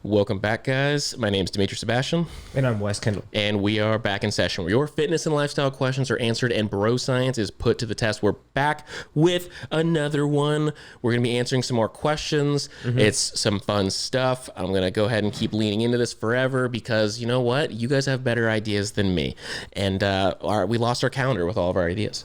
Welcome back, guys. My name is Dimitri Sebastian. And I'm Wes Kendall. And we are back in session where your fitness and lifestyle questions are answered and bro science is put to the test. We're back with another one. We're going to be answering some more questions. It's some fun stuff. I'm going to go ahead and keep leaning into this forever because you know what? You guys have better ideas than me. And we lost our calendar with all of our ideas.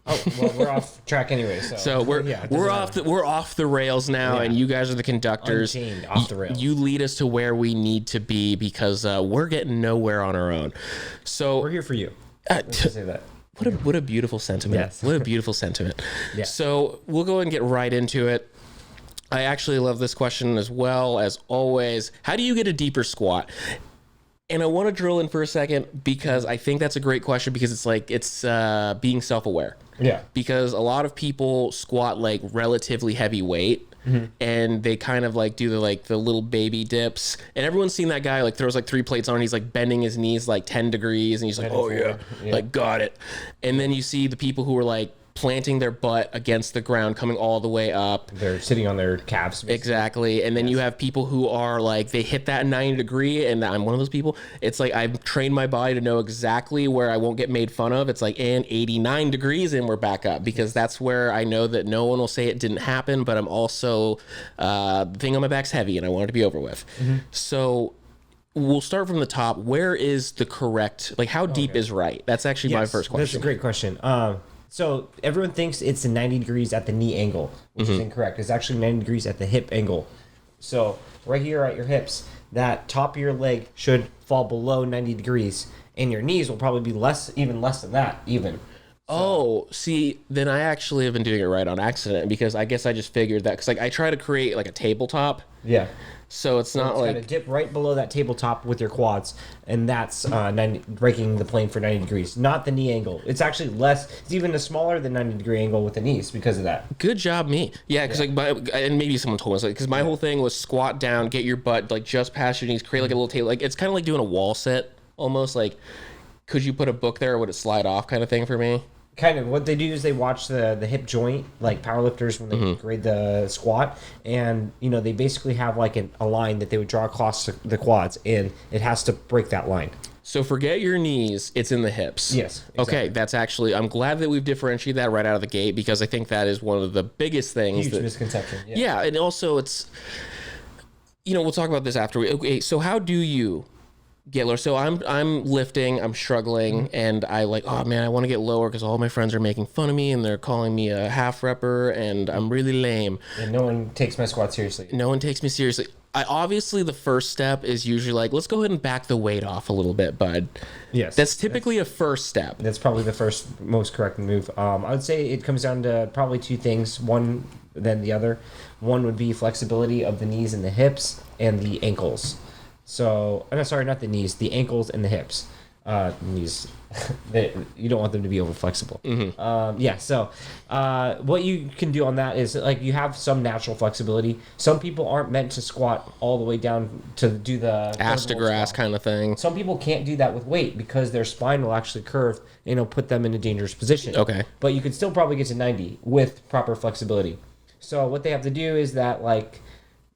Oh, well, we're off track anyway. So we're off the rails now, and you guys are the conductors. Unchained, off the rails. You lead us to where we need to be because we're getting nowhere on our own. So we're here for you. Let's just say that. What a beautiful sentiment. Yes. What a beautiful sentiment. Yeah. So we'll go ahead and get right into it. I actually love this question as well as always. How do you get a deeper squat? And I want to drill in for a second because I think that's a great question because it's being self-aware. Yeah. Because a lot of people squat like relatively heavy weight and they kind of like do the little baby dips. And everyone's seen that guy like throws like 3 plates on and he's like bending his knees like 10 degrees and he's like, oh yeah, like got it. And then you see the people who are like planting their butt against the ground, coming all the way up. They're sitting on their calves. Basically. Exactly. And then you have people who are like, they hit that 90 degree, and I'm one of those people. It's like, I've trained my body to know exactly where I won't get made fun of. It's like, and 89 degrees, and we're back up, because that's where I know that no one will say it didn't happen, but I'm also, the thing on my back's heavy, and I want it to be over with. So we'll start from the top. Where is the correct, like how deep is right? That's actually my first question. That's a great question. So everyone thinks it's 90 degrees at the knee angle, which is incorrect. It's actually 90 degrees at the hip angle. So right here at your hips, that top of your leg should fall below 90 degrees, and your knees will probably be even less than that, even. Oh, see, then I actually have been doing it right on accident because I guess I just figured that because like I try to create like a tabletop. Yeah. So it's not like kind of dip right below that tabletop with your quads, and that's breaking the plane for 90 degrees, not the knee angle. It's actually less. It's even a smaller than 90 degree angle with the knees because of that. Good job, me. Yeah, because and maybe someone told me because my whole thing was squat down, get your butt like just past your knees, create like a little table. Like it's kind of like doing a wall sit almost. Like, could you put a book there or would it slide off kind of thing for me? Kind of what they do is they watch the hip joint, like powerlifters when they grade the squat, and they basically have like a line that they would draw across the quads, and it has to break that line. So forget your knees, it's in the hips. Yes. Exactly. Okay, that's actually, I'm glad that we've differentiated that right out of the gate because I think that is one of the biggest things. Huge misconception. Yeah, and also it's, we'll talk about this after. Okay, so how do you get lower? So I'm lifting, I'm struggling, and I like, oh man, I want to get lower because all my friends are making fun of me and they're calling me a half repper and I'm really lame. And no one takes my squat seriously. No one takes me seriously. Obviously the first step is usually like, let's go ahead and back the weight off a little bit, bud. Yes. That's typically a first step. That's probably the first most correct move. I would say it comes down to probably 2 things, one then the other. One would be flexibility of the knees and the hips and the ankles. So, sorry, not the knees, the ankles and the hips. Knees, you don't want them to be over flexible. So what you can do on that is like you have some natural flexibility. Some people aren't meant to squat all the way down to do the ass to grass kind of thing. Some people can't do that with weight because their spine will actually curve and it'll put them in a dangerous position. Okay. But you could still probably get to 90 with proper flexibility. So what they have to do is that like,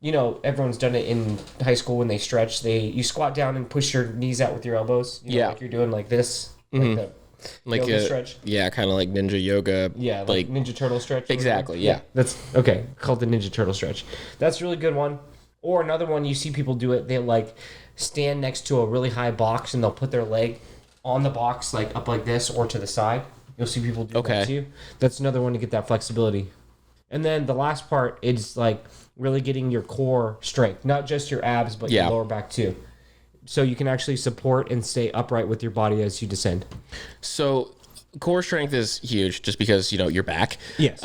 everyone's done it in high school when they stretch. You squat down and push your knees out with your elbows. Like you're doing like this, like yoga stretch. Yeah, kind of like ninja yoga. Yeah, like Ninja Turtle stretch. Exactly. Yeah. That's okay. Called the Ninja Turtle stretch. That's a really good one. Or another one, you see people do it. They like stand next to a really high box and they'll put their leg on the box, like up like this or to the side. You'll see people do that too. That's another one to get that flexibility. And then the last part is like really getting your core strength, not just your abs, but your lower back too. So you can actually support and stay upright with your body as you descend. So core strength is huge just because, your back. Yes.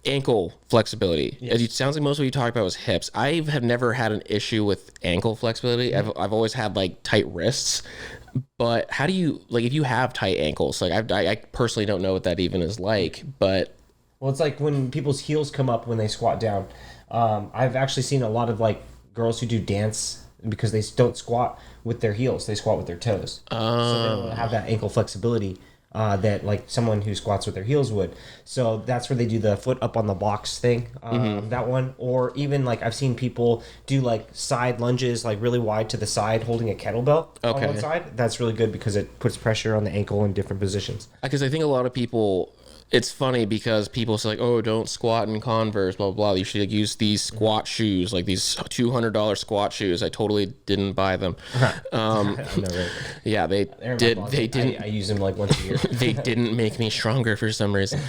Ankle flexibility. Yes. It sounds like most of what you talked about was hips. I have never had an issue with ankle flexibility. I've always had like tight wrists. But how do you, like if you have tight ankles, like I personally don't know what that even is like, but... Well, it's like when people's heels come up when they squat down. I've actually seen a lot of like girls who do dance because they don't squat with their heels; they squat with their toes. So they don't have that ankle flexibility. that like someone who squats with their heels would. So that's where they do the foot up on the box thing, that one. Or even like I've seen people do like side lunges, like really wide to the side, holding a kettlebell on one side. That's really good because it puts pressure on the ankle in different positions. Because I think a lot of people, it's funny because people say like, oh, don't squat in Converse, blah, blah, blah. You should like, use these squat shoes, like these $200 squat shoes. I totally didn't buy them. I know, right? Yeah, they didn't. I use them like once a year. They didn't make me stronger for some reason.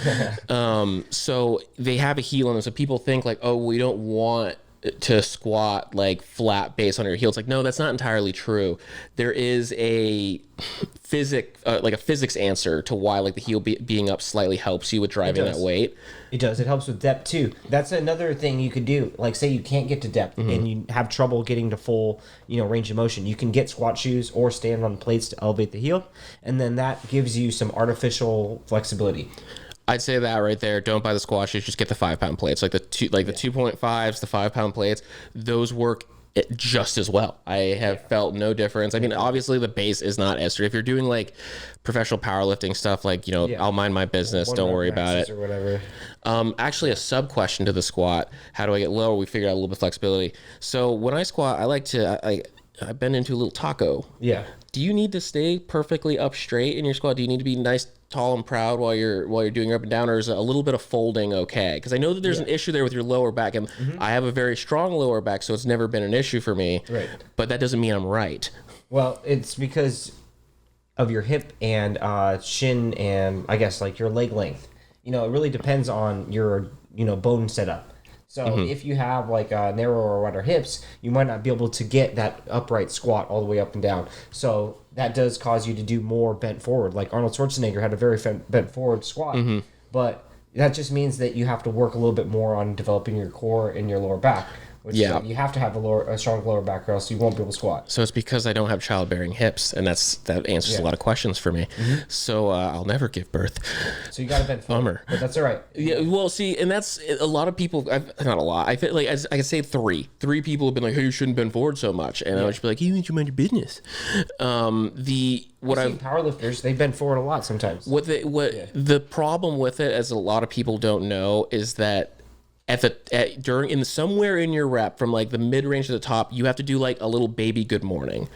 So they have a heel on them. So people think like, oh, we don't want to squat like flat base on your heel. It's like, no, that's not entirely true. There is a physics answer to why like the heel being up slightly helps you with driving that weight. It does. It helps with depth too. That's another thing you could do. Like say you can't get to depth and you have trouble getting to full, range of motion. You can get squat shoes or stand on plates to elevate the heel, and then that gives you some artificial flexibility. I'd say that right there. Don't buy the squat shoes. Just get the 5-pound plates, like the 2.5s, the 5-pound plates. Those work just as well. I have felt no difference. I mean, obviously the base is not as if you're doing like professional powerlifting stuff. Like I'll mind my business. Don't worry about it. Or whatever. Actually, a sub question to the squat. How do I get lower? We figured out a little bit of flexibility. So when I squat, I like to. I've been into a little taco. Yeah. Do you need to stay perfectly up straight in your squat? Do you need to be nice, tall, and proud while you're doing your up and down, or is a little bit of folding okay? Because I know that there's an issue there with your lower back, and I have a very strong lower back, so it's never been an issue for me. Right. But that doesn't mean I'm right. Well, it's because of your hip and shin, and I guess like your leg length. It really depends on your bone setup. So if you have like narrow or wider hips, you might not be able to get that upright squat all the way up and down. So that does cause you to do more bent forward. Like Arnold Schwarzenegger had a very bent forward squat, but that just means that you have to work a little bit more on developing your core and your lower back. Which you have to have a strong lower back, or else you won't be able to squat. So it's because I don't have childbearing hips, and that answers a lot of questions for me. So I'll never give birth. So you got to bend forward. Bummer. But that's all right. Yeah. Well, see, and that's a lot of people. Not a lot. I feel like I can say three people have been like, "Hey, you shouldn't bend forward so much," and I would just be like, "You need to mind your business." I've seen powerlifters, they bend forward a lot sometimes. The problem with it, as a lot of people don't know, is that somewhere in your rep, from like the mid range to the top, you have to do like a little baby good morning,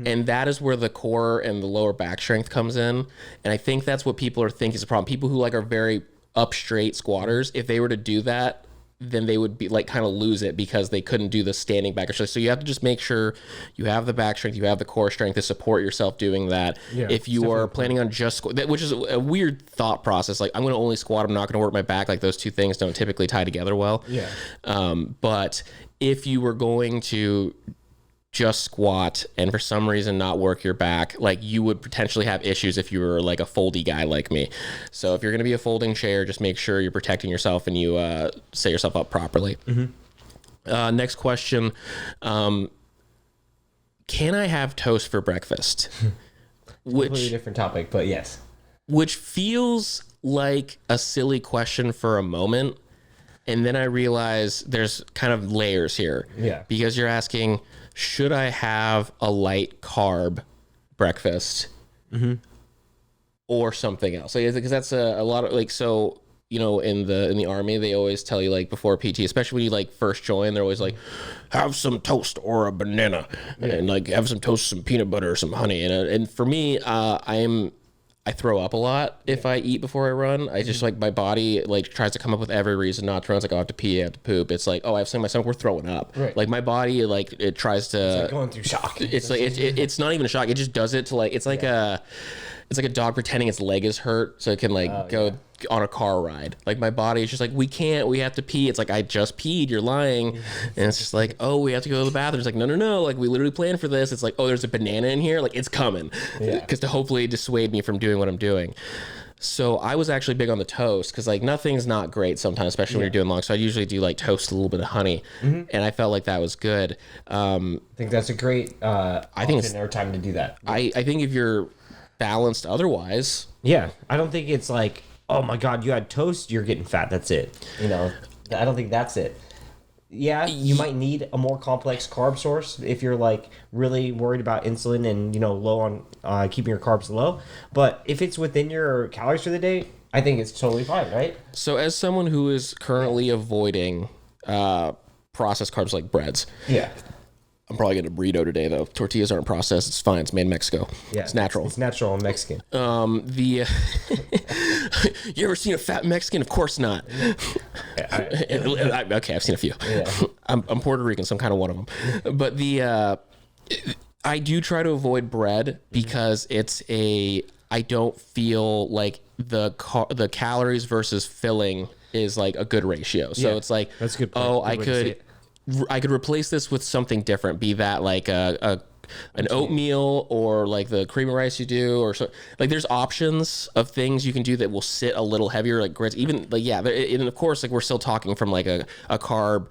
and that is where the core and the lower back strength comes in. And I think that's what people are thinking is a problem. People who like are very up straight squatters, if they were to do that, then they would be like kind of lose it because they couldn't do the standing back. So you have to just make sure you have the back strength, you have the core strength to support yourself doing that. Yeah, if you are planning on just which is a weird thought process. Like, I'm going to only squat, I'm not going to work my back. Like, those two things don't typically tie together well. Yeah. But if you were going to just squat and for some reason not work your back, like, you would potentially have issues if you were like a foldy guy like me. So if you're going to be a folding chair, just make sure you're protecting yourself and you set yourself up properly. Next question. Can I have toast for breakfast? Completely different topic, but yes. Which feels like a silly question for a moment. And then I realize there's kind of layers here. Yeah. Because you're asking, should I have a light carb breakfast or something else? Like, because that's a lot of, like, so, in the army, they always tell you, like, before PT, especially when you like first join, they're always like, have some toast or a banana, and like have some toast, some peanut butter, some honey. And for me, I throw up a lot if I eat before I run. I just, like, my body, like, tries to come up with every reason not to run. It's like, oh, I have to pee, I have to poop. It's like, oh, I have something in my stomach, we're throwing up. Right. Like, my body, like, it tries to... It's like going through shock. It's like, it's not even a shock. It just does it to, like, it's like a dog pretending its leg is hurt so it can, like, go on a car ride. Like, my body is just like, we have to pee. It's like, I just peed, you're lying. And it's just like, oh, we have to go to the bathroom. It's like, no, like, we literally planned for this. It's like, oh, there's a banana in here, like, it's coming. Because to hopefully dissuade me from doing what I'm doing. So I was actually big on the toast because, like, nothing's not great sometimes, especially when you're doing long. So I usually do, like, toast, a little bit of honey, and I felt like that was good. I think that's a great time to do that. I think if you're balanced otherwise. Yeah, I don't think it's like, oh my God, you had toast, you're getting fat. That's it. I don't think that's it. Yeah, you might need a more complex carb source if you're like really worried about insulin and low on keeping your carbs low. But if it's within your calories for the day, I think it's totally fine, right? So as someone who is currently avoiding processed carbs like breads, Yeah. I'm probably getting a burrito today though. Tortillas aren't processed. It's fine. It's made in Mexico. Yeah, it's natural. It's natural and Mexican. You ever seen a fat Mexican? Of course not. Okay, I've seen a few. Yeah. I'm Puerto Rican, so I'm kind of one of them. But I do try to avoid bread because I don't feel like the calories versus filling is like a good ratio. So it's like, that's a good point. I could replace this with something different, be that like an oatmeal or like the cream of rice you do, or so. Like there's options of things you can do that will sit a little heavier, like grits. Even like and of course like we're still talking from like a carb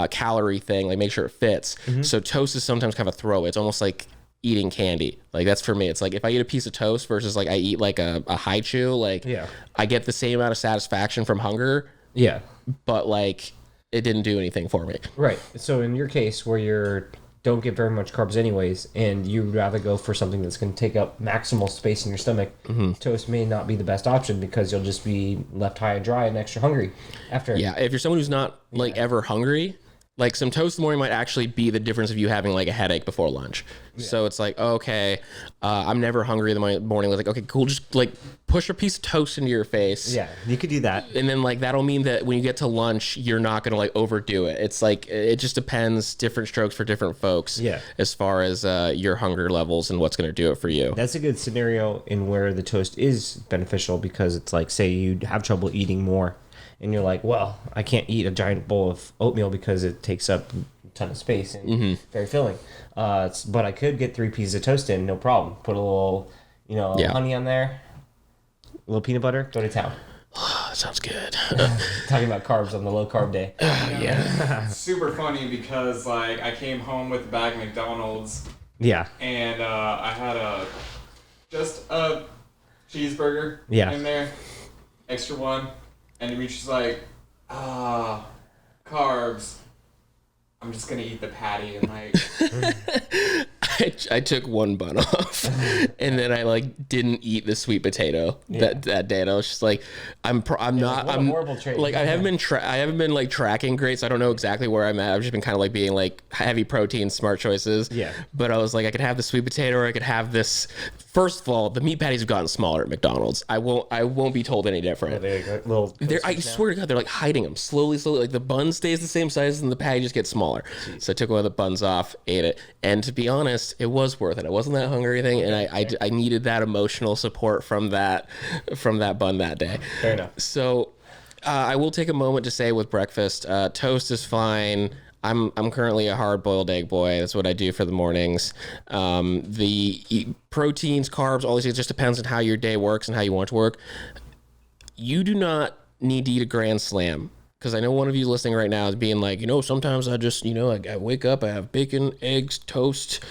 calorie thing. Like make sure it fits. So toast is sometimes kind of a throwaway. It's almost like eating candy. Like that's for me. It's like if I eat a piece of toast versus like I eat like a high chew. Like I get the same amount of satisfaction from hunger. Yeah, but like it didn't do anything for me. Right. So in your case where you don't get very much carbs anyways, and you'd rather go for something that's going to take up maximal space in your stomach, toast may not be the best option because you'll just be left high and dry and extra hungry after. Yeah, if you're someone who's not like ever hungry, like some toast in the morning might actually be the difference of you having like a headache before lunch. So it's like, okay, I'm never hungry in the morning. Like, okay, cool. Just like push a piece of toast into your face. Yeah, you could do that. And then like, that'll mean that when you get to lunch, you're not going to like overdo it. It's like, it just depends, different strokes for different folks. Yeah. As far as your hunger levels and what's going to do it for you. That's a good scenario in where the toast is beneficial because it's like, say you have trouble eating more. And you're like, well, I can't eat a giant bowl of oatmeal because it takes up a ton of space and very filling. But I could get 3 pieces of toast in, no problem. Put a little, honey on there, a little peanut butter, go to town. That sounds good. Talking about carbs on the low carb day. Yeah. It's super funny because like I came home with a bag of McDonald's. Yeah. And I had just a cheeseburger in there, extra one. And Dimitri's like, carbs. I'm just going to eat the patty. And like... I took one bun off and then I like didn't eat the sweet potato that day. And I was just like, I'm horrible trait. Like I haven't been like tracking great. So I don't know exactly where I'm at. I've just been kind of like being like heavy protein, smart choices. Yeah. But I was like, I could have the sweet potato or I could have this. First of all, the meat patties have gotten smaller at McDonald's. I won't be told any different. I swear to God, they're like hiding them slowly. Like the bun stays the same size and the patty just gets smaller. Jeez. So I took one of the buns off, ate it. And to be honest, it was worth it. I wasn't that hungry or anything, and I needed that emotional support from that bun that day. Fair enough. So I will take a moment to say with breakfast, toast is fine. I'm currently a hard-boiled egg boy. That's what I do for the mornings. The proteins, carbs, all these things, just depends on how your day works and how you want it to work. You do not need to eat a grand slam. Because I know one of you listening right now is being like, sometimes I just, I wake up, I have bacon, eggs, toast,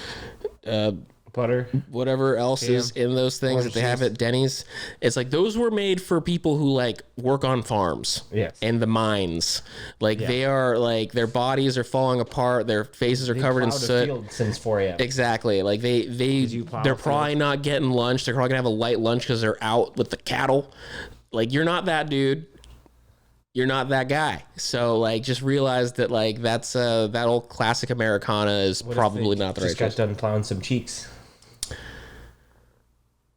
butter, whatever else is in those things that they have at Denny's. It's like those were made for people who like work on farms and the mines. Like they are like their bodies are falling apart, their faces are covered in soot. Since 4 a.m. Exactly. Like they're probably not getting lunch. They're probably gonna have a light lunch because they're out with the cattle. Like you're not that dude. You're not that guy. So like just realize that like that's that old classic Americana is probably not the right choice. Just got done plowing some cheeks.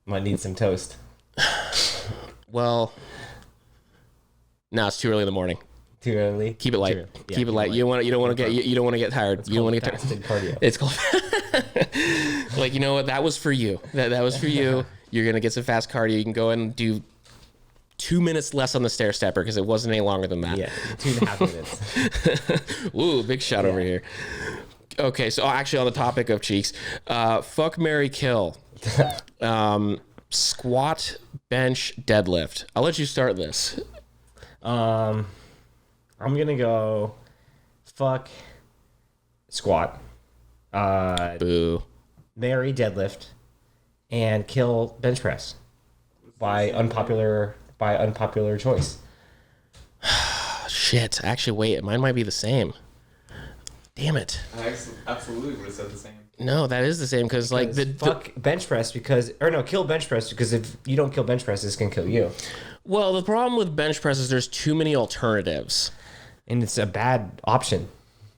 Might need some toast. Well, no, it's too early in the morning. Too early. Keep it light. Keep it light. You don't want to get tired. You don't want to get tired. Cardio. It's called like what? That was for you. That was for you. You're gonna get some fast cardio. You can go and do 2 minutes less on the stair stepper because it wasn't any longer than that. Yeah, 2.5 minutes. Ooh, big shot over here. Okay, so actually on the topic of cheeks, fuck, marry, kill. Squat, bench, deadlift. I'll let you start this. I'm gonna go fuck squat. Boo. Marry deadlift, and kill bench press by unpopular choice. Shit. Actually, wait. Mine might be the same. Damn it. I absolutely would have said the same. No, that is the same because like fuck bench press kill bench press because if you don't kill bench press, this can kill you. Well, the problem with bench press is there's too many alternatives, and it's a bad option.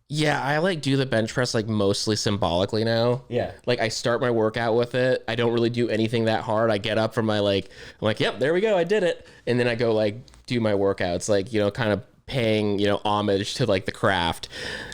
Yeah, I like do the bench press like mostly symbolically now. Yeah, like I start my workout with it. I don't really do anything that hard. I get up from my I'm like, yep, there we go, I did it, and then I go like do my workouts, like kind of paying homage to like the craft.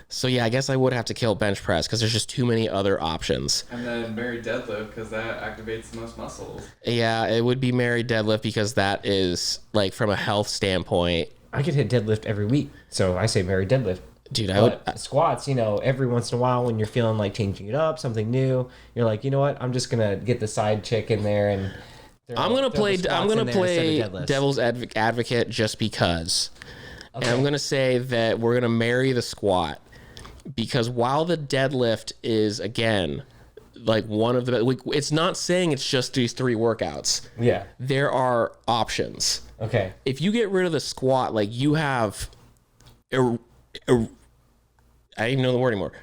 So yeah, I guess I would have to kill bench press because there's just too many other options. And then marry deadlift because that activates the most muscles. Yeah, it would be marry deadlift because that is like from a health standpoint. I could hit deadlift every week, so I say marry deadlift. Dude, I would squats. Every once in a while when you're feeling like changing it up, something new, you're like, you know what? I'm just gonna get the side chick in there and. I'm gonna play devil's advocate just because. Okay. And I'm gonna say that we're gonna marry the squat. Because while the deadlift is, again, like one of the... It's not saying it's just these 3 workouts. Yeah. There are options. Okay. If you get rid of the squat, like you have... I don't even know the word anymore.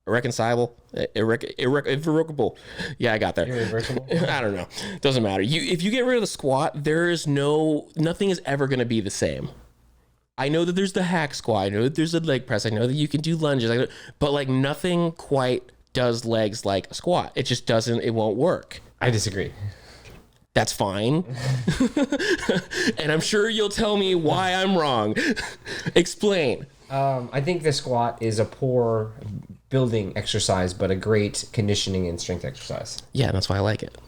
Irreconcilable? Irrevocable. Yeah, I got there. Irreversible? I don't know. Doesn't matter. If you get rid of the squat, nothing is ever going to be the same. I know that there's the hack squat. I know that there's a leg press. I know that you can do lunges. But like nothing quite does legs like a squat. It just doesn't. It won't work. I disagree. That's fine. And I'm sure you'll tell me why I'm wrong. Explain. I think the squat is a poor building exercise, but a great conditioning and strength exercise. Yeah, that's why I like it.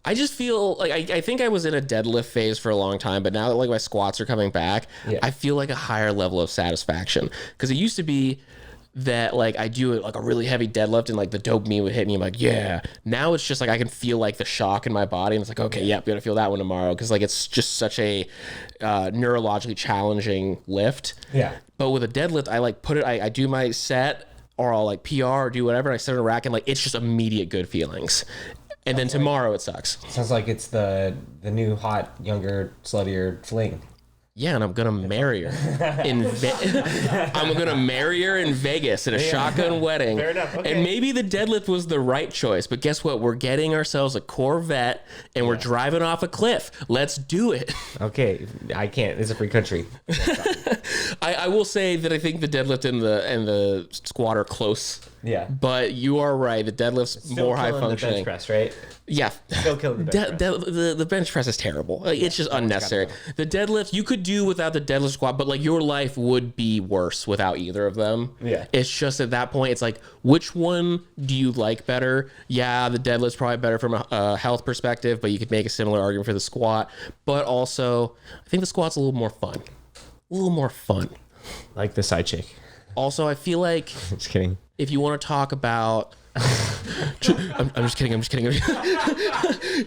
I just feel like I think I was in a deadlift phase for a long time, but now that like my squats are coming back, I feel like a higher level of satisfaction because it used to be that like I do like a really heavy deadlift and like the dopamine would hit me. I'm like, yeah. Now it's just like I can feel like the shock in my body and it's like, okay, yep, gonna feel that one tomorrow because like it's just such a neurologically challenging lift. Yeah. But with a deadlift, I like put it. I do my set or I'll like PR or do whatever. And I sit on a rack and like it's just immediate good feelings. And then tomorrow it sucks. Sounds like it's the new hot, younger, sluttier fling. Yeah, and I'm gonna marry her I'm gonna marry her in Vegas at a shotgun wedding. Fair enough. Okay. And maybe the deadlift was the right choice, but guess what? We're getting ourselves a Corvette and we're driving off a cliff. Let's do it. Okay, I can't. It's a free country. I will say that I think the deadlift and the squat are close. Yeah. But you are right. The deadlift's still more high functioning. The bench press, right? Yeah. Still killing the bench press. The bench press is terrible. Like, it's just unnecessary. The deadlift, you could do without the deadlift squat, but like your life would be worse without either of them. Yeah. It's just at that point, it's like, which one do you like better? Yeah, the deadlift's probably better from a health perspective, but you could make a similar argument for the squat. But also, I think the squat's a little more fun. A little more fun. Like the side chick. Also, I feel like... Just kidding. If you want to talk about... I'm just kidding.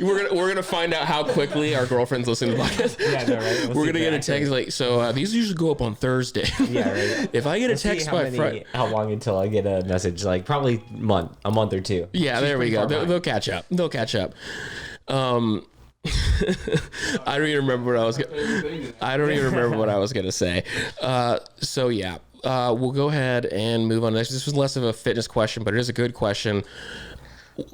We're gonna find out how quickly our girlfriends listen to the podcast. Yeah, no, right? We're gonna get a text like, so these usually go up on Thursday. Yeah, right. If I get a text by Friday, how long until I get a message? Like probably a month or 2. Yeah, there we go. They'll catch up. I don't even remember what I was. I don't even remember what I was gonna say. So yeah. We'll go ahead and move on. This was less of a fitness question, but it is a good question.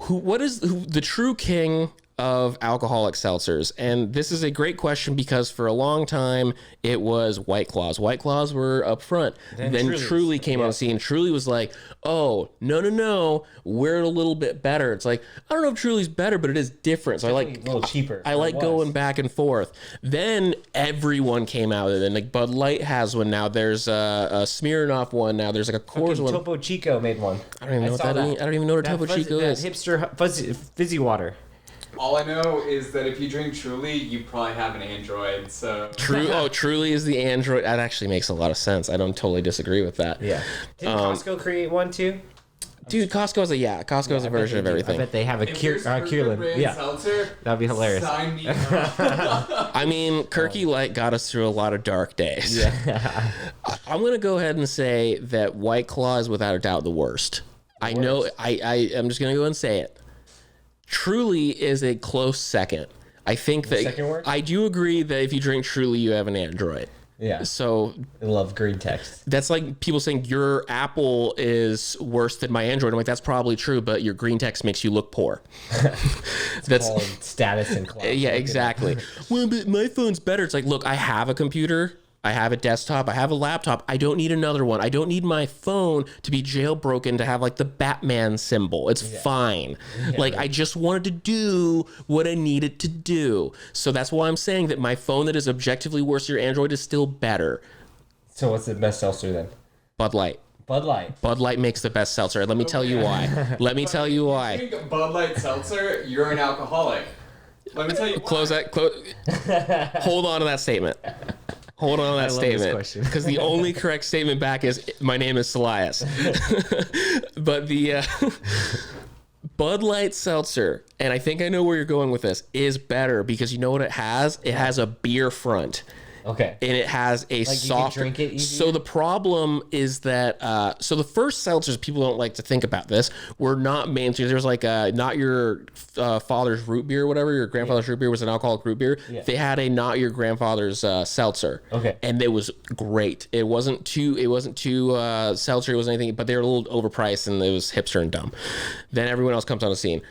What is the true king of alcoholic seltzers? And this is a great question because for a long time it was White Claws. White Claws were up front. Then Truly came on the scene. Truly was like, oh, no, we're a little bit better. It's like, I don't know if Truly's better, but it is different. So I like a little cheaper. I like going back and forth. Then everyone came out with it. And like Bud Light has one now. There's a Smirnoff one now. There's like a Coors one. Topo Chico made one. I don't even know what that is. I don't even know what Topo Chico is. Hipster fizzy water. All I know is that if you drink Truly, you probably have an Android. So Truly is the Android. That actually makes a lot of sense. I don't totally disagree with that. Yeah. Didn't Costco create one too? Dude, Costco has a version of everything. I bet they have a Kierland. Yeah, seltzer, that'd be hilarious. Sign me up. I mean, Kirky Light got us through a lot of dark days. Yeah. I'm gonna go ahead and say that White Claw is without a doubt the worst. I know. I'm just gonna go and say it. Truly is a close second. I think that second word? I do agree that if you drink Truly, you have an Android. Yeah. So I love green text. that's like people saying your Apple is worse than my Android. I'm like, that's probably true, but your green text makes you look poor. That's called status and cloud. Yeah, exactly. Well, but my phone's better. It's like, look, I have a computer. I have a desktop. I have a laptop. I don't need another one. I don't need my phone to be jailbroken to have like the Batman symbol. It's fine. Like I just wanted to do what I needed to do. So that's why I'm saying that my phone that is objectively worse than your Android is still better. So what's the best seltzer then? Bud Light. Bud Light. Bud Light makes the best seltzer. Let me tell you why. Let me tell you why. If you drink Bud Light seltzer, you're an alcoholic. Let me tell you why. Close that. Hold on to that statement. Hold on to that statement, because the only correct statement back is my name is Salias. But the Bud Light seltzer, and I think I know where you're going with this, is better because you know what it has? It has a beer front. Okay. And it has a soft. You can drink it easier? So the problem is that so the first seltzers, people don't like to think about this, were not mainstream. There's like not your father's root beer, or whatever. Your grandfather's root beer was an alcoholic root beer. Yeah. They had a not your grandfather's seltzer. Okay. And it was great. It wasn't too seltzer. It wasn't anything, but they were a little overpriced and it was hipster and dumb. Then everyone else comes on the scene.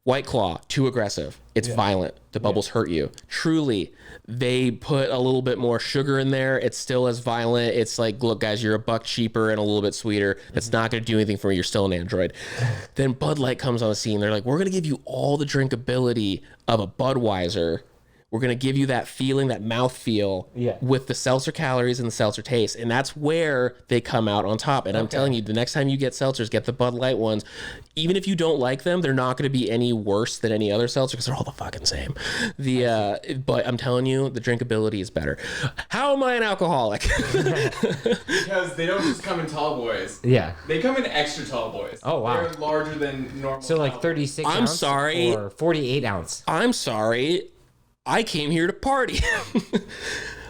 White Claw, too aggressive. It's violent. The bubbles hurt you. Truly, they put a little bit more sugar in there. It's still as violent. It's like, look, guys, you're $1 cheaper and a little bit sweeter. That's not going to do anything for you. You're still an Android. Then Bud Light comes on the scene. They're like, we're going to give you all the drinkability of a Budweiser. We're going to give you that feeling, that mouth feel with the seltzer calories and the seltzer taste. And that's where they come out on top. And I'm telling you, the next time you get seltzers, get the Bud Light ones. Even if you don't like them, they're not going to be any worse than any other seltzer because they're all the fucking same. But I'm telling you, the drinkability is better. How am I an alcoholic? Because they don't just come in tall boys. Yeah. They come in extra tall boys. Oh, wow. They're larger than normal. So like 36 I'm ounce sorry. or 48 ounce? I'm sorry. I came here to party.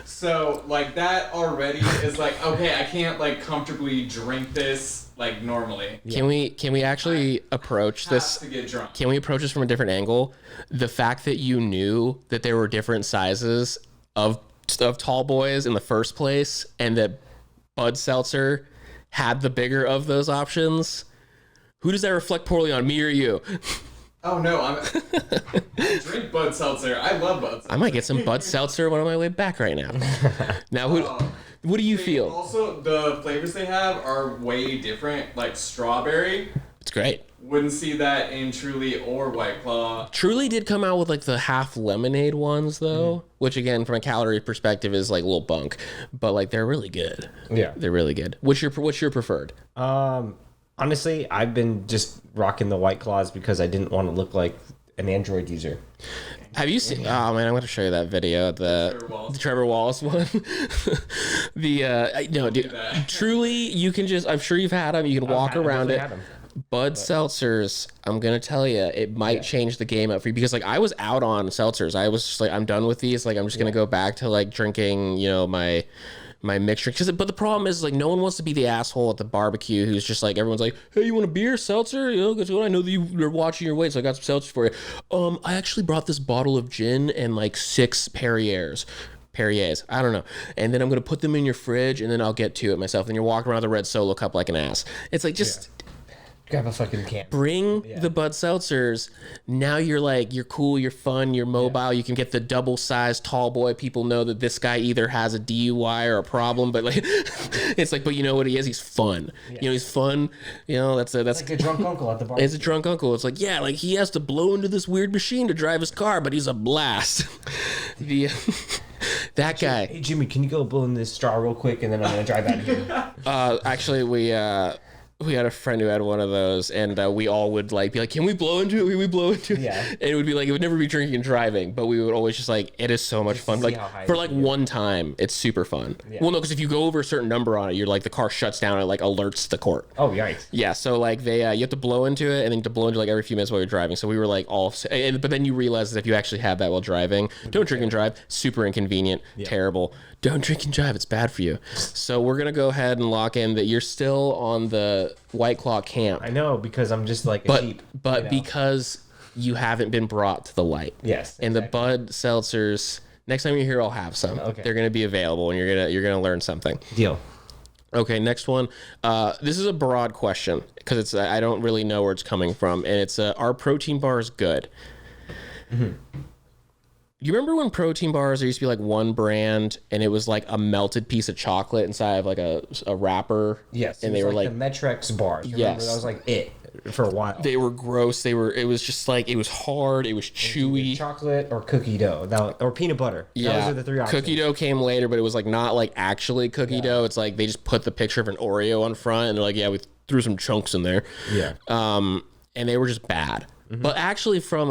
So, like, that already is like, okay, I can't, like, comfortably drink this, like, normally. Can we actually approach this? To get drunk. Can we approach this from a different angle? The fact that you knew that there were different sizes of tall boys in the first place, and that Bud Seltzer had the bigger of those options. Who does that reflect poorly on, me or you? Oh no, I drink Bud Seltzer. I love Bud Seltzer. I might get some Bud Seltzer on my way back right now. Now, what do you feel? Also, the flavors they have are way different. Like strawberry. It's great. Wouldn't see that in Truly or White Claw. Truly did come out with like the half lemonade ones though, which again, from a calorie perspective, is like a little bunk, but like they're really good. Yeah, they're really good. What's your preferred? Honestly, I've been just rocking the White Claws because I didn't want to look like an Android user. Have you seen? Oh man, I'm going to show you that video. The Trevor Wallace one. No, dude. Truly, you can just. I'm sure you've had them. You can walk around it. Bud Seltzers, I'm gonna tell you, it might change the game up for you because like I was out on seltzers. I was just like, I'm done with these. Like I'm just gonna go back to like drinking, my mixture. But the problem is like no one wants to be the asshole at the barbecue who's just like everyone's like, hey, you want a beer, seltzer? Guess what? I know that you're watching your weight, so I got some seltzer for you. I actually brought this bottle of gin and like 6 Perriers, I don't know, and then I'm gonna put them in your fridge and then I'll get to it myself. And you're walking around the red Solo cup like an ass. It's like just. Grab a fucking can. Bring the Bud Seltzers. Now you're like, you're cool, you're fun, you're mobile. You can get the double-sized tall boy. People know that this guy either has a DUI or a problem, but like, it's like, but you know what he is? He's fun. Yeah. He's fun. That's like a drunk uncle at the bar. It's a drunk uncle. It's like, yeah, like he has to blow into this weird machine to drive his car, but he's a blast. That guy. Hey Jimmy, can you go blow in this straw real quick, and then I'm gonna drive out of here. Actually, we had a friend who had one of those, and we all would like be like, "Can we blow into it? Can we blow into it?" Yeah. And it would be like it would never be drinking and driving, but we would always just like it is so much fun. Like for like one time, it's super fun. Yeah. Well, no, because if you go over a certain number on it, you're like the car shuts down and it like alerts the court. Oh yikes! Yeah, so like they you have to blow into it and then you have to blow into like every few minutes while you're driving. So we were like all, but then you realize that if you actually have that while driving, don't drink and drive. Super inconvenient, terrible. Don't drink and drive. It's bad for you. So we're going to go ahead and lock in that you're still on the White Claw camp. I know, because I'm just like a sheep. But because you haven't been brought to the light. Yes. And the Bud Seltzers, Next time you're here, I'll have some. Okay. They're gonna be available, and you're gonna learn something. Deal. Okay, next one. This is a broad question because it's I don't really know where it's coming from, and it's are protein bars good? Mm-hmm. You remember when protein bars, there used to be like one brand and it was like a melted piece of chocolate inside of like a wrapper? Yes. And they were like the Metrex bars. Yes. That was like it for a while. They were gross. It was just like, it was hard. It was chewy. Chocolate or cookie dough or peanut butter. Yeah. Those are the three options. Cookie dough came later, but it was like not like actually cookie dough. It's like they just put the picture of an Oreo on front and they're like, yeah, we threw some chunks in there. Yeah. And they were just bad. Mm-hmm. But actually from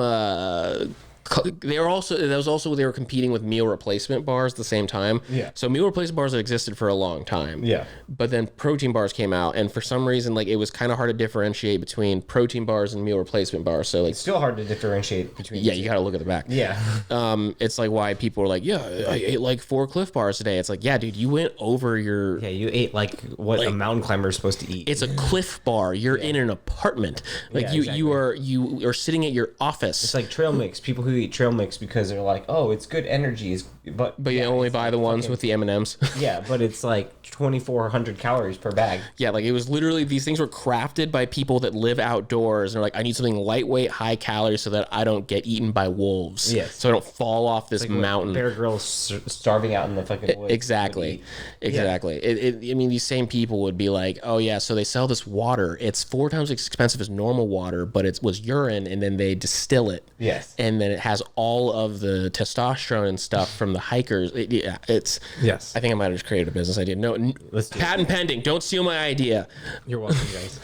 they were competing with meal replacement bars at the same time. Yeah. So meal replacement bars have existed for a long time. Yeah. But then protein bars came out, and for some reason, like it was kind of hard to differentiate between protein bars and meal replacement bars. So like, it's still hard to differentiate between. Yeah, you got to look at the back. Yeah. It's like why people are like, yeah, I ate like 4 Cliff Bars today. It's like, yeah, dude, you went over your. Yeah, you ate like what a mountain climber is supposed to eat. It's a Cliff Bar. You're in an apartment. Like you are sitting at your office. It's like trail mix. People who eat trail mix because they're like, oh, it's good energy. But you only buy the ones with the M&Ms. Yeah, but it's like 2,400 calories per bag. Yeah, like it was literally, these things were crafted by people that live outdoors and they're like, I need something lightweight, high calories so that I don't get eaten by wolves. Yes. So I don't fall off this mountain. Bear Grylls starving out in the fucking woods. Exactly. I mean, these same people would be like, oh yeah, so they sell this water. It's 4 times as expensive as normal water, but it was urine and then they distill it. Yes. And then it has all of the testosterone and stuff from the hikers. Yes. I think I might have just created a business idea. No, patent pending. Don't steal my idea. You're welcome, guys.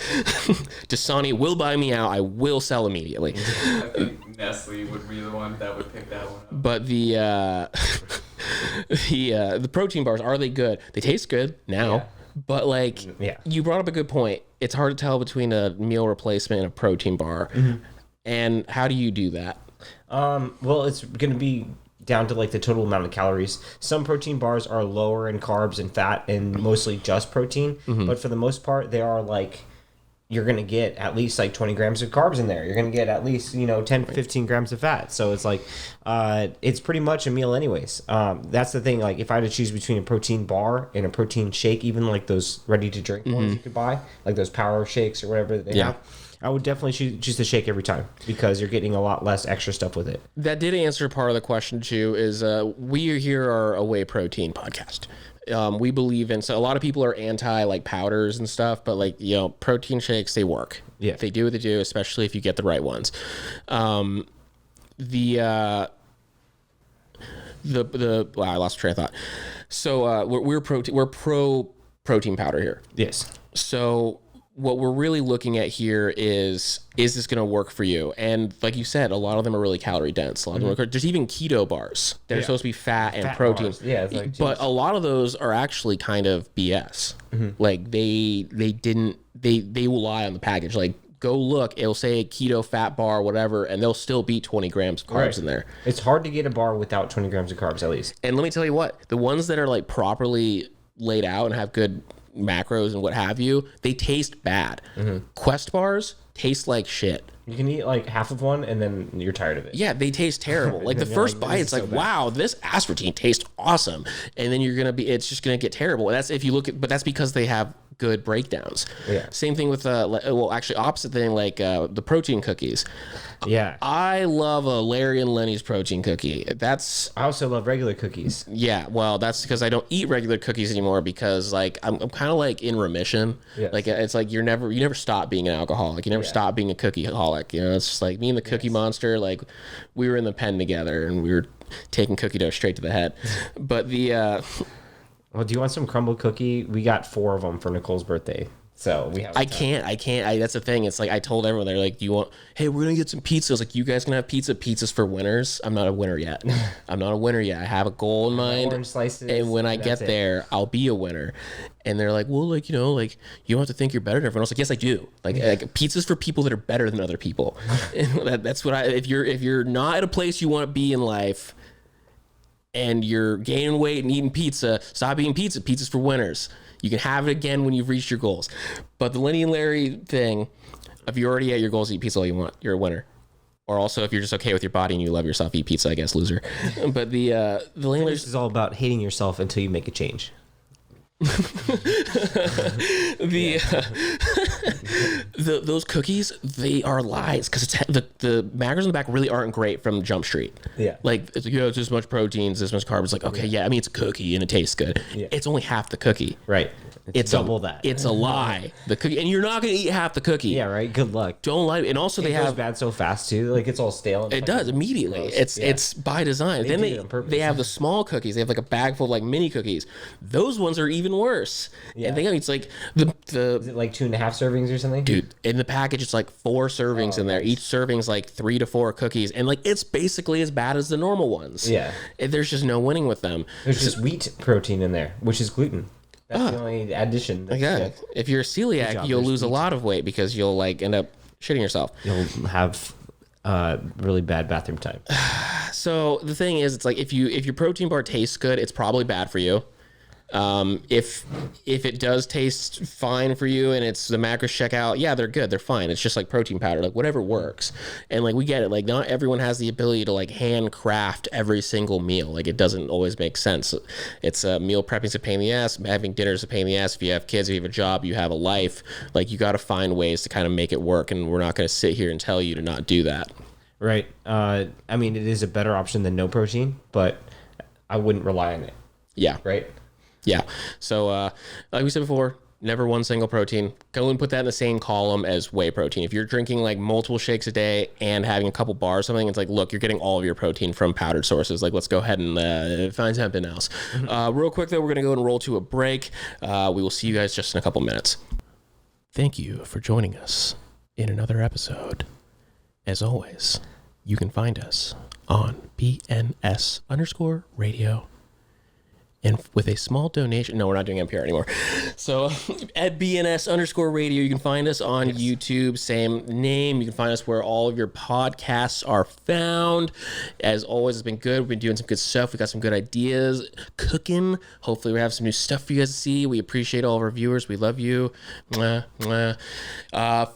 Dasani will buy me out. I will sell immediately. I think Nestle would be the one that would pick that one up. But the protein bars, are they good? They taste good now. Yeah. But like, you brought up a good point. It's hard to tell between a meal replacement and a protein bar. Mm-hmm. And how do you do that? Well, it's going to be down to like the total amount of calories. Some protein bars are lower in carbs and fat and mostly just protein. Mm-hmm. But for the most part, they are like, you're going to get at least like 20 grams of carbs in there. You're going to get at least, 10, 15 grams of fat. So it's like, it's pretty much a meal anyways. That's the thing. Like if I had to choose between a protein bar and a protein shake, even like those ready to drink ones you could buy, like those power shakes or whatever they have, I would definitely choose the shake every time because you're getting a lot less extra stuff with it. That did answer part of the question too, is we here are a whey protein podcast. We believe in, so a lot of people are anti like powders and stuff, but like, protein shakes, they work. Yeah. They do what they do, especially if you get the right ones. Wow, I lost train of thought. So we're pro protein powder here. Yes. So what we're really looking at here is this going to work for you? And like you said, a lot of them are really calorie dense. A lot of them there's even keto bars that are supposed to be fat and protein. Bars. Yeah, it's like, but a lot of those are actually kind of BS. Mm-hmm. Like they will lie on the package. Like go look, it'll say keto fat bar, whatever, and they'll still be 20 grams of carbs in there. It's hard to get a bar without 20 grams of carbs at least. And let me tell you what, the ones that are like properly laid out and have good macros and what have you, they taste bad. Mm-hmm. Quest bars taste like shit. You can eat like half of one and then you're tired of it. Yeah, they taste terrible. Like the first bite, it's like, wow, this aspartame tastes awesome. And then it's just gonna get terrible. And that's if you look at, but that's because they have good breakdowns. Yeah. Same thing with actually opposite thing, like the protein cookies. Yeah. I love a Larry and Lenny's protein cookie. I also love regular cookies. Yeah, well, that's because I don't eat regular cookies anymore because like I'm kind of like in remission. Yes. Like it's like you never stop being an alcoholic. You never stop being a cookie-holic. It's just like me and the Cookie Monster. Like we were in the pen together and we were taking cookie dough straight to the head. But well, do you want some crumble cookie? We got 4 of them for Nicole's birthday. So we have. I can't. That's the thing. It's like I told everyone, they're like, "Do you want? Hey, we're gonna get some pizza." I was like, "You guys can have pizza. Pizza's for winners." I'm not a winner yet. I have a goal in mind. Orange slices. And when I get there, I'll be a winner. And they're like, "Well, like you don't have to think you're better than everyone else." Like, yes, I do. Like pizza's for people that are better than other people. And that's what if you're not at a place you want to be in life, and you're gaining weight and eating pizza, stop eating pizza. Pizza's for winners. You can have it again when you've reached your goals. But the Lenny and Larry thing, if you're already at your goals, eat pizza all you want. You're a winner. Or also, if you're just okay with your body and you love yourself, eat pizza, I guess, loser. But the This is all about hating yourself until you make a change. Those cookies, they are lies because the macros in the back really aren't great from Jump Street. Yeah, like it's this much proteins, this much carbs. Like, okay, yeah, I mean it's a cookie and it tastes good. Yeah. It's only half the cookie. Right. It's double that. It's a lie. The cookie, and you're not gonna eat half the cookie. Yeah, right. Good luck. Don't lie. And also, they goes bad so fast too. Like it's all stale. It does immediately. It's by design. Then they have the small cookies. They have like a bag full of like mini cookies. Those ones are even worse. Yeah. And it's like the is it like 2.5 servings or something? Dude, in the package it's like 4 servings in there. Each serving's like 3 to 4 cookies, and like it's basically as bad as the normal ones. Yeah. And there's just no winning with them. There's just wheat protein in there, which is gluten. That's the only addition. Yeah. If you're a celiac, you'll lose a lot of weight because you'll like end up shitting yourself. You'll have really bad bathroom time. So the thing is, it's like if your protein bar tastes good, it's probably bad for you. If it does taste fine for you and it's the macros check out, yeah, they're good, they're fine. It's just like protein powder, like whatever works. And like we get it, like not everyone has the ability to like handcraft every single meal. Like it doesn't always make sense. It's meal prepping's a pain in the ass. Having dinner's a pain in the ass. If you have kids, if you have a job, you have a life. Like you got to find ways to kind of make it work. And we're not going to sit here and tell you to not do that. Right. I mean, it is a better option than no protein, but I wouldn't rely on it. Yeah. Right. Yeah. So, like we said before, never one single protein. Go and put that in the same column as whey protein. If you're drinking like multiple shakes a day and having a couple bars or something, it's like, look, you're getting all of your protein from powdered sources. Like, let's go ahead and find something else. Real quick, though, we're going to go and roll to a break. We will see you guys just in a couple minutes. Thank you for joining us in another episode. As always, you can find us on BNS_radio. And with a small donation, no, we're not doing NPR anymore. So at BNS_radio, you can find us on YouTube, same name. You can find us where all of your podcasts are found. As always, it's been good. We've been doing some good stuff. We got some good ideas cooking. Hopefully we have some new stuff for you guys to see. We appreciate all of our viewers. We love you. Mwah, mwah.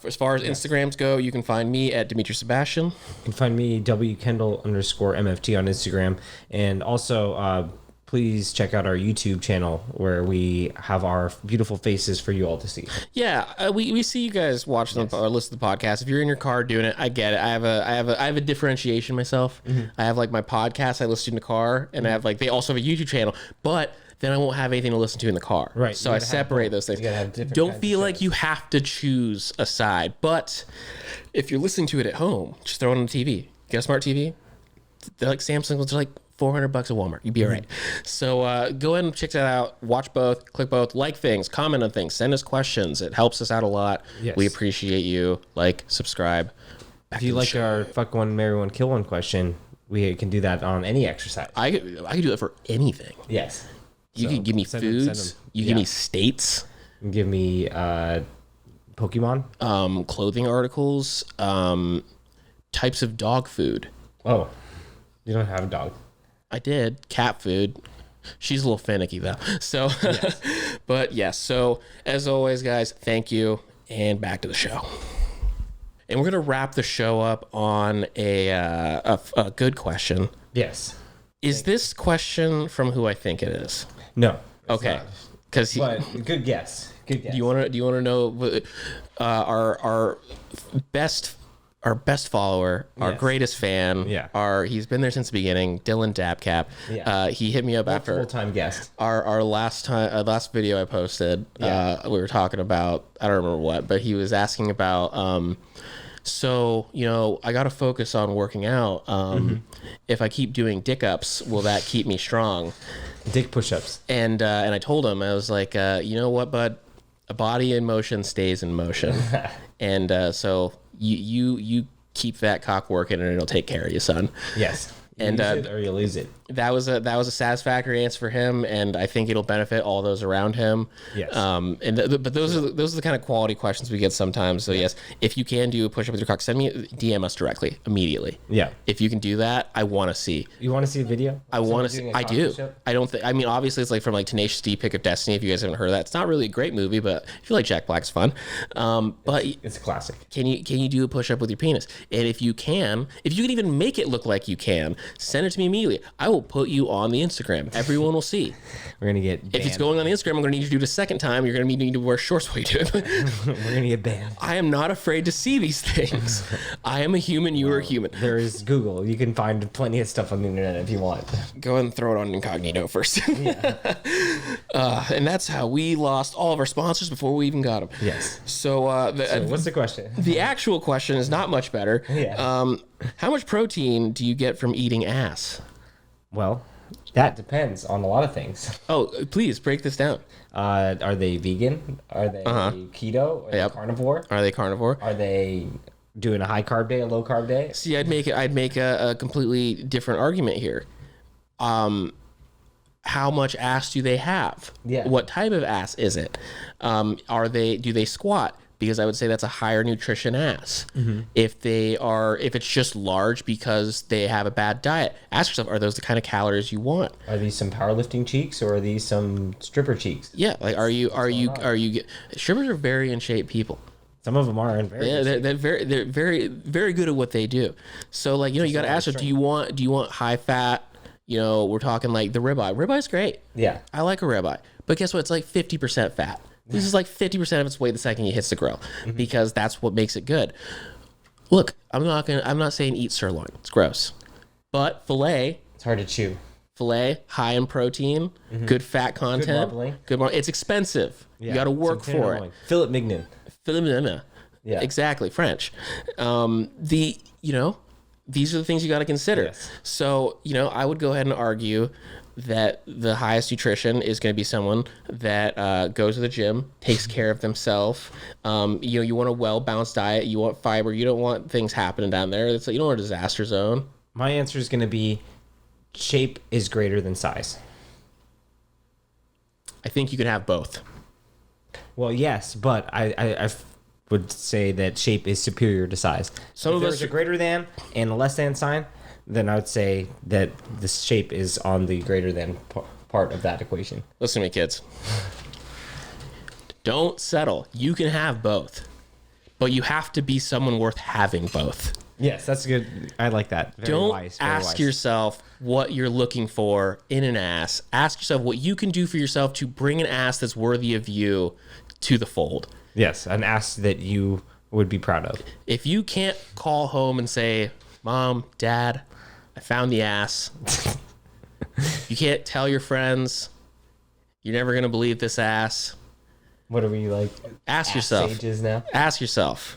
As far as Instagrams go, you can find me at Dimitri Sebastian. You can find me WKendall_MFT on Instagram. And also, please check out our YouTube channel where we have our beautiful faces for you all to see. Yeah, we see you guys watching or listen to the podcast. If you're in your car doing it, I get it. I have a differentiation myself. Mm-hmm. I have like my podcast I listen to in the car, and I have like they also have a YouTube channel, but then I won't have anything to listen to in the car. Right. So I separate those things. Don't feel like you have to choose a side, but if you're listening to it at home, just throw it on the TV. Get a smart TV. They're like Samsung ones are like $400 at Walmart. You'd be all right. So go ahead and check that out. Watch both, click both, like things, comment on things, send us questions. It helps us out a lot. Yes. We appreciate you. Like, subscribe. If you like our fuck one, marry one, kill one question, we can do that on any exercise. I could do that for anything. Yes. You can give me foods. You give me states. You give me Pokemon. Clothing articles. Types of dog food. Oh, you don't have a dog. I did. Cat food. She's a little finicky though. So, yes. But yes. So as always, guys, thank you, and back to the show. And we're gonna wrap the show up on a good question. Yes. Is this question from who I think it is? No. Okay. Because but good guess. Good guess. Do you want to know our best follower, our greatest fan, he's been there since the beginning, Dylan Dabcap. Yeah. He hit me up after full-time guest. Our last video I posted. Yeah. We were talking about, I don't remember what, but he was asking about so, I got to focus on working out. If I keep doing dick ups, will that keep me strong? Dick push-ups. And I told him, I was like, you know what, bud? A body in motion stays in motion. And so you keep that cock working and it'll take care of you, son. Yes. You and use it or you lose it. that was a satisfactory answer for him, and I think it'll benefit all those around him. Yes. But those are the kind of quality questions we get sometimes. So yes, if you can do a push up with your cock, send me DM us directly immediately. Yeah. If you can do that, I want to see. You want to see a video? I want to see. I do. I don't think. I mean, obviously, it's like from like Tenacious D, Pick of Destiny. If you guys haven't heard of that, it's not really a great movie, but I feel like Jack Black's fun. But it's a classic. Can you do a push up with your penis? And if you can even make it look like you can, send it to me immediately. I will put you on the Instagram. Everyone will see. We're gonna get banned. If it's going on the Instagram, I'm gonna need you to do it a second time. You're gonna need to wear shorts while you do it. We're gonna get banned. I am not afraid to see these things. I am a human. You are a human. There is Google. You can find plenty of stuff on the internet if you want. Go ahead and throw it on incognito first. Yeah. And that's how we lost all of our sponsors before we even got them. Yes. So, what's the question? The actual question is not much better. Yeah. How much protein do you get from eating ass? Well, that depends on a lot of things. Oh, please break this down. Are they vegan? Are they keto? Are they carnivore? Are they carnivore? Are they doing a high carb day, a low carb day? See, I'd make a completely different argument here. How much ass do they have? Yeah. What type of ass is it? Do they squat? Because I would say that's a higher nutrition ass. Mm-hmm. If it's just large because they have a bad diet, ask yourself, are those the kind of calories you want? Are these some powerlifting cheeks or are these some stripper cheeks? Yeah, like are you strippers are very in shape people. Some of them are in very they're very very good at what they do. So like, you got to ask them, do you want high fat? We're talking like the ribeye. Ribeye's great. Yeah. I like a ribeye. But guess what? It's like 50% fat. This is like 50% of its weight the second it hits the grill, because that's what makes it good. Look, I'm not saying eat sirloin. It's gross. But filet. It's hard to chew. Filet, high in protein, good fat content. Good marbling. It's expensive. Yeah. You got to work for it. Filet mignon. Filet mignon. Yeah. Exactly. French. These are the things you got to consider. Yes. So, I would go ahead and argue that the highest nutrition is going to be someone that goes to the gym, takes care of themselves. You want a well-balanced diet. You want fiber. You don't want things happening down there. You don't want a disaster zone. My answer is going to be shape is greater than size. I think you can have both. Well, yes, but I would say that shape is superior to size. If there's a greater than and a less than sign, then I would say that the shape is on the greater than part of that equation. Listen to me, kids. Don't settle. You can have both, but you have to be someone worth having both. Yes, that's good. I like that. Don't ask yourself what you're looking for in an ass. Ask yourself what you can do for yourself to bring an ass that's worthy of you to the fold. Yes, an ass that you would be proud of. If you can't call home and say, Mom, Dad, I found the ass. You can't tell your friends. You're never going to believe this ass. What are we like? Ask yourself. Sages now? Ask yourself.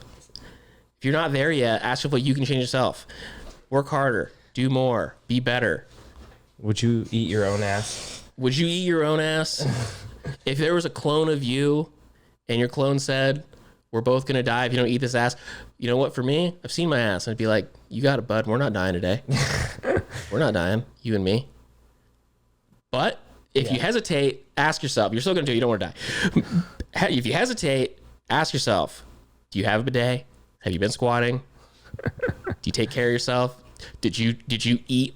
If you're not there yet, ask yourself what you can change yourself. Work harder. Do more. Be better. Would you eat your own ass? Would you eat your own ass? If there was a clone of you and your clone said, we're both going to die if you don't eat this ass. You know what? For me, I've seen my ass. And I'd be like, you got it, bud. We're not dying today. We're not dying. You and me. But if you hesitate, ask yourself. You're still going to do it. You don't want to die. If you hesitate, ask yourself, do you have a bidet? Have you been squatting? Do you take care of yourself? Did you eat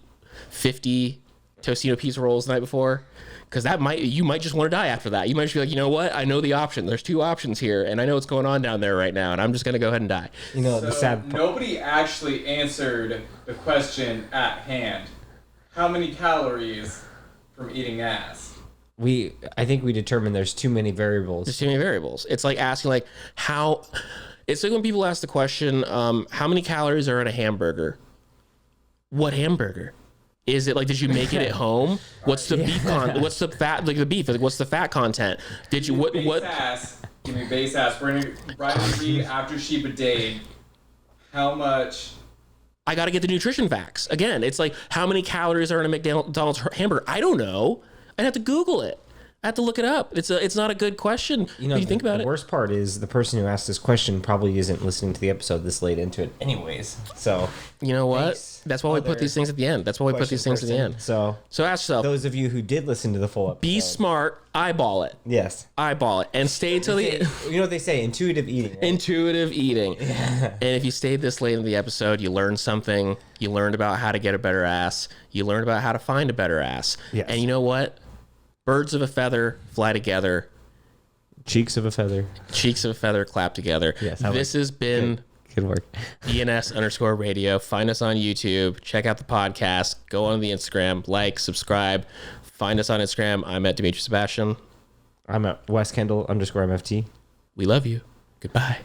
50 Tostino pizza rolls the night before? Because you might just want to die after that. You might just be like, you know what? I know the option. There's two options here, and I know what's going on down there right now, and I'm just going to go ahead and die. The sad part. Nobody actually answered the question at hand. How many calories from eating ass? I think we determined there's too many variables. There's too many variables. It's like asking how. It's like when people ask the question, how many calories are in a hamburger? What hamburger? Is it like, did you make it at home? What's the beef what's the fat, like the beef, like what's the fat content? Did you, what? Give me base ass. We're going to write a read after she bidet. How much? I got to get the nutrition facts. Again, it's like, how many calories are in a McDonald's hamburger? I don't know. I'd have to Google it. I had to look it up. It's not a good question. You know, when you think about the it. worst part is the person who asked this question probably isn't listening to the episode this late into it anyways. So You know what? thanks, That's why we put other these things at the end. That's why we put these things at the end. So So ask yourself, those of you who did listen to the full episode, be smart, eyeball it. yes. Eyeball it. And stay till the You know what they say? Intuitive eating. Right? intuitive eating. And if you stayed this late in the episode, you learned something. You learned about how to get a better ass. You learned about how to find a better ass. Yes. And you know what? Birds of a feather fly together. Cheeks of a feather. Cheeks of a feather clap together. Yes, This has been Good work. DNS_radio. Find us on YouTube. Check out the podcast. Go on the Instagram. Like, subscribe. Find us on Instagram. I'm at Dimitri Sebastian. I'm at Wes Kendall _MFT. We love you. Goodbye.